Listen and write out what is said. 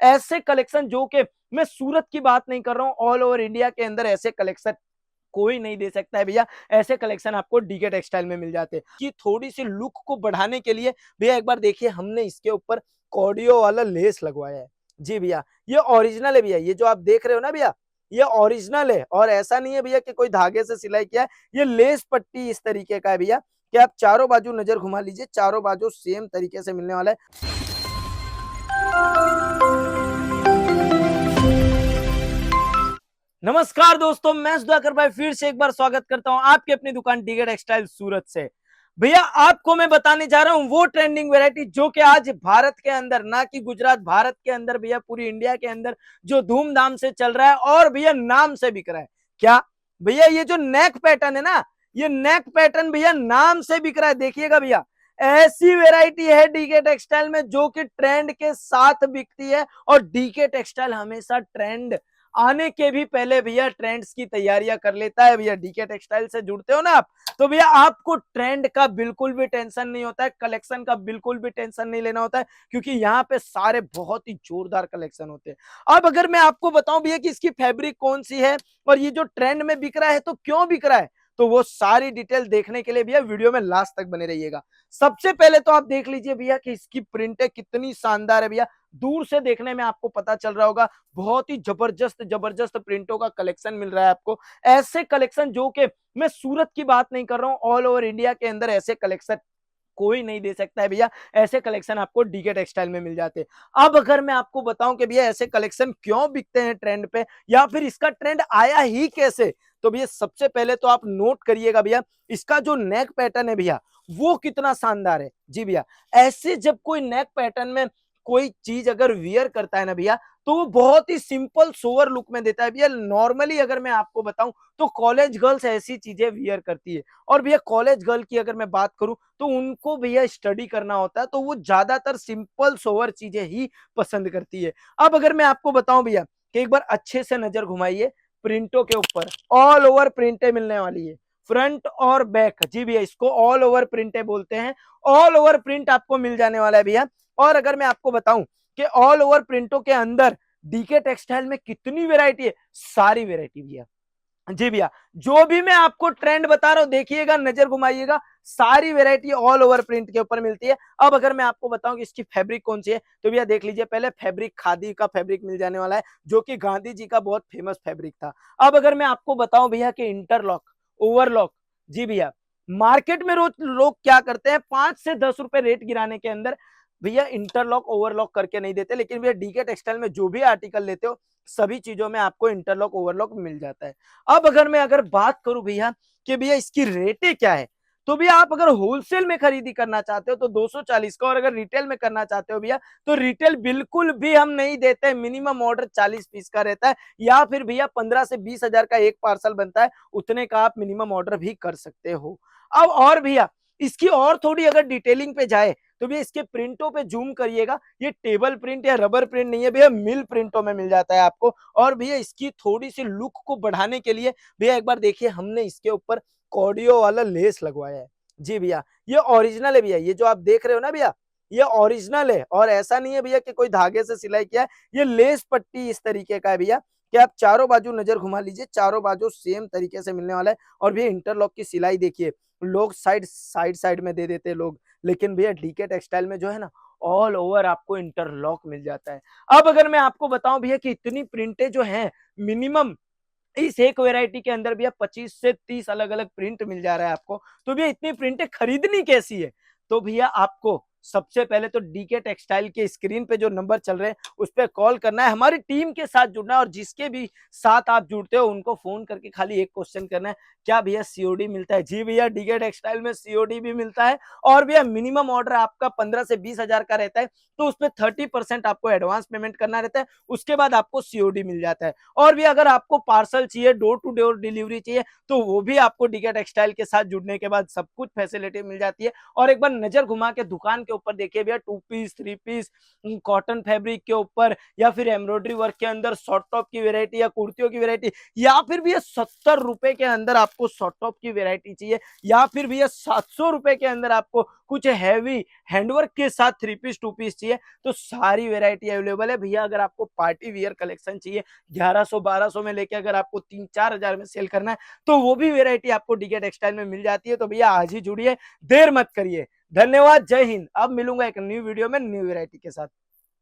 ऐसे कलेक्शन जो कि मैं सूरत की बात नहीं कर रहा हूं, ऑल ओवर इंडिया के अंदर ऐसे कलेक्शन कोई नहीं दे सकता है भैया। ऐसे कलेक्शन आपको डीके टेक्सटाइल में मिल जाते हैं कि थोड़ी सी लुक को बढ़ाने के लिए भैया एक बार देखिए हमने इसके ऊपर कॉर्डियो वाला लेस लगवाया है। जी भैया, ये ओरिजिनल है भैया, ये जो आप देख रहे हो ना भैया, ये ओरिजिनल है और ऐसा नहीं है भैया कि कोई धागे से सिलाई किया है। ये लेस पट्टी इस तरीके का है भैया कि आप चारों बाजू नजर घुमा लीजिए, चारों बाजू सेम तरीके से मिलने वाला है। नमस्कार दोस्तों, मैं सुधाकर भाई फिर से एक बार स्वागत करता हूं आपकी अपनी दुकान डीके टेक्सटाइल सूरत से। भैया आपको मैं बताने जा रहा हूं वो ट्रेंडिंग वैरायटी जो कि आज भारत के अंदर, ना कि गुजरात, भारत के अंदर भैया पूरी इंडिया के अंदर जो धूमधाम से चल रहा है और भैया नाम से बिक रहा है। क्या भैया, ये जो नेक पैटर्न है ना, ये नेक पैटर्न भैया नाम से बिक रहा है। देखिएगा भैया, ऐसी वैरायटी है डीके टेक्सटाइल में जो कि ट्रेंड के साथ बिकती है और डीके टेक्सटाइल हमेशा ट्रेंड आने के भी पहले भैया ट्रेंड्स की तैयारियां कर लेता है। भैया डीके टेक्सटाइल से जुड़ते हो ना आप, तो भैया आपको ट्रेंड का बिल्कुल भी टेंशन नहीं होता है, कलेक्शन का बिल्कुल भी टेंशन नहीं लेना होता है, क्योंकि यहाँ पे सारे बहुत ही जोरदार कलेक्शन होते हैं। अब अगर मैं आपको बताऊं भैया कि इसकी फैब्रिक कौन सी है और ये जो ट्रेंड में बिक रहा है तो क्यों बिक रहा है, तो वो सारी डिटेल देखने के लिए भैया वीडियो में लास्ट तक बने रहिएगा। सबसे पहले तो आप देख लीजिए भैया कि इसकी प्रिंटें कितनी शानदार है भैया। दूर से देखने में आपको पता चल रहा होगा, बहुत ही जबरदस्त जबरदस्त प्रिंटों का कलेक्शन मिल रहा है आपको। ऐसे कलेक्शन जो कि मैं सूरत की बात नहीं कर रहा हूं, ऑल ओवर इंडिया के अंदर ऐसे कलेक्शन कोई नहीं दे सकता है भैया। ऐसे कलेक्शन आपको डीके टेक्सटाइल में मिल जाते हैं। अब अगर मैं आपको बताऊं कि भैया ऐसे कलेक्शन क्यों बिकते हैं ट्रेंड पे, या फिर इसका ट्रेंड आया ही कैसे, तो भैया सबसे पहले तो आप नोट करिएगा भैया, इसका जो नेक पैटर्न है भैया वो कितना शानदार है। जी भैया, ऐसे जब कोई नेक पैटर्न में कोई चीज अगर वियर करता है ना भैया, तो वो बहुत ही सिंपल सोवर लुक में देता है भैया। नॉर्मली अगर मैं आपको बताऊं तो कॉलेज गर्ल्स ऐसी चीजें वियर करती है, और भैया कॉलेज गर्ल की अगर मैं बात करूं तो उनको भैया स्टडी करना होता है, तो वो ज्यादातर सिंपल सोवर चीजें ही पसंद करती है। अब अगर मैं आपको बताऊं भैया कि एक बार अच्छे से नजर घुमाइए प्रिंटों के ऊपर, ऑल ओवर प्रिंटें मिलने वाली है, फ्रंट और बैक। जी भैया, इसको ऑल ओवर प्रिंटें बोलते हैं। ऑल ओवर प्रिंट आपको मिल जाने वाला है भैया। और अगर मैं आपको बताऊं कि ऑल ओवर प्रिंटों के अंदर डीके टेक्सटाइल में कितनी वेरायटी है, सारी वेरायटी भैया। जी भैया, जो भी मैं आपको ट्रेंड बता रहा हूं देखिएगा, नजर घुमाइएगा, सारी वेरायटी ऑल ओवर प्रिंट के ऊपर मिलती है। अब अगर मैं आपको बताऊं कि इसकी फैब्रिक कौन सी है, तो भैया देख लीजिए, पहले फैब्रिक खादी का फैब्रिक मिल जाने वाला है जो कि गांधी जी का बहुत फेमस फैब्रिक था। अब अगर मैं आपको बताऊं भैया कि इंटरलॉक, ओवरलॉक, जी भैया, मार्केट में रोज लोग क्या करते हैं, 5 से 10 रुपए रेट गिराने के अंदर भैया इंटरलॉक ओवरलॉक करके नहीं देते, लेकिन भैया डीके टेक्सटाइल में जो भी आर्टिकल लेते हो सभी चीजों में आपको इंटरलॉक ओवरलॉक मिल जाता है। अब अगर बात करूं भैया कि भैया इसकी रेटें क्या है, तो भैया आप अगर होलसेल में खरीदी करना चाहते हो तो 240 का, और अगर रिटेल में करना चाहते हो भैया तो रिटेल बिल्कुल भी हम नहीं देते। मिनिमम ऑर्डर 40 पीस का रहता है, या फिर भैया 15 से 20 हजार का एक पार्सल बनता है, उतने का आप मिनिमम ऑर्डर भी कर सकते हो। अब और भैया इसकी और थोड़ी अगर डिटेलिंग पे जाए तो भैया इसके प्रिंटों पे जूम करिएगा, ये टेबल प्रिंट या रबर प्रिंट नहीं है भैया, मिल प्रिंटों में मिल जाता है आपको। और भैया इसकी थोड़ी सी लुक को बढ़ाने के लिए भैया एक बार देखिए हमने इसके ऊपर कॉर्डियो वाला लेस लगवाया है। जी भैया, ये ओरिजिनल है भैया, ये जो आप देख रहे हो ना भैया, ये ओरिजिनल है और ऐसा नहीं है भैया कि कोई धागे से सिलाई किया है। ये लेस पट्टी इस तरीके का है भैया कि आप चारों बाजू नजर घुमा लीजिए, चारों बाजू सेम तरीके से मिलने वाला है। और भैया इंटरलॉक की सिलाई देखिए, लोग साइड साइड साइड में दे देते हैं लोग, लेकिन भैया डीके टेक्सटाइल में जो है ना ऑल ओवर आपको इंटरलॉक मिल जाता है। अब अगर मैं आपको बताऊं भैया कि इतनी प्रिंटें जो हैं, मिनिमम इस एक वैरायटी के अंदर भैया 25 से 30 अलग अलग प्रिंट मिल जा रहा है आपको, तो भैया इतनी प्रिंटें खरीदनी कैसी है, तो भैया आपको सबसे पहले तो डीके टेक्सटाइल के स्क्रीन पे जो नंबर चल रहे हैं उस पर कॉल करना है, हमारी टीम के साथ जुड़ना है, और जिसके भी साथ आप जुड़ते हो उनको फोन करके खाली एक क्वेश्चन करना है, क्या भैया सीओडी मिलता है। जी भैया, डीके टेक्सटाइल में सीओडी भी मिलता है। और भैया मिनिमम ऑर्डर आपका 15 से 20 हजार का रहता है, तो उसपे 30% आपको एडवांस पेमेंट करना रहता है, उसके बाद आपको सीओडी मिल जाता है। और भी अगर आपको पार्सल चाहिए, डोर टू डोर डिलीवरी चाहिए, तो वो भी आपको डीके टेक्सटाइल के साथ जुड़ने के बाद सब कुछ फैसिलिटी मिल जाती है। और एक बार नजर घुमा के दुकान के ऊपर देखिए भैया 2 पीस 3 पीस कॉटन फैब्रिक के ऊपर या फिर एम्ब्रॉयडरी वर्क के अंदर शॉर्ट टॉप की वेरायटी या कुर्तियों की वेरायटी, या फिर भैया 70 रुपए के अंदर आपको शॉर्ट टॉप की वेरायटी चाहिए, या फिर भैया 700 रुपए के अंदर आपको कुछ हैवी हैंडवर्क के साथ 3 पीस 2 पीस चाहिए, तो सारी वेरायटी अवेलेबल है भैया। अगर आपको पार्टी वियर कलेक्शन चाहिए 1100-1200 में लेके अगर आपको 3-4 हजार में सेल करना है, तो वो भी वेरायटी आपको डीके टेक्सटाइल में मिल जाती है। तो भैया आज ही जुड़िए, देर मत करिए। धन्यवाद, जय हिंद। अब मिलूंगा एक न्यू वीडियो में न्यू वेरायटी के साथ।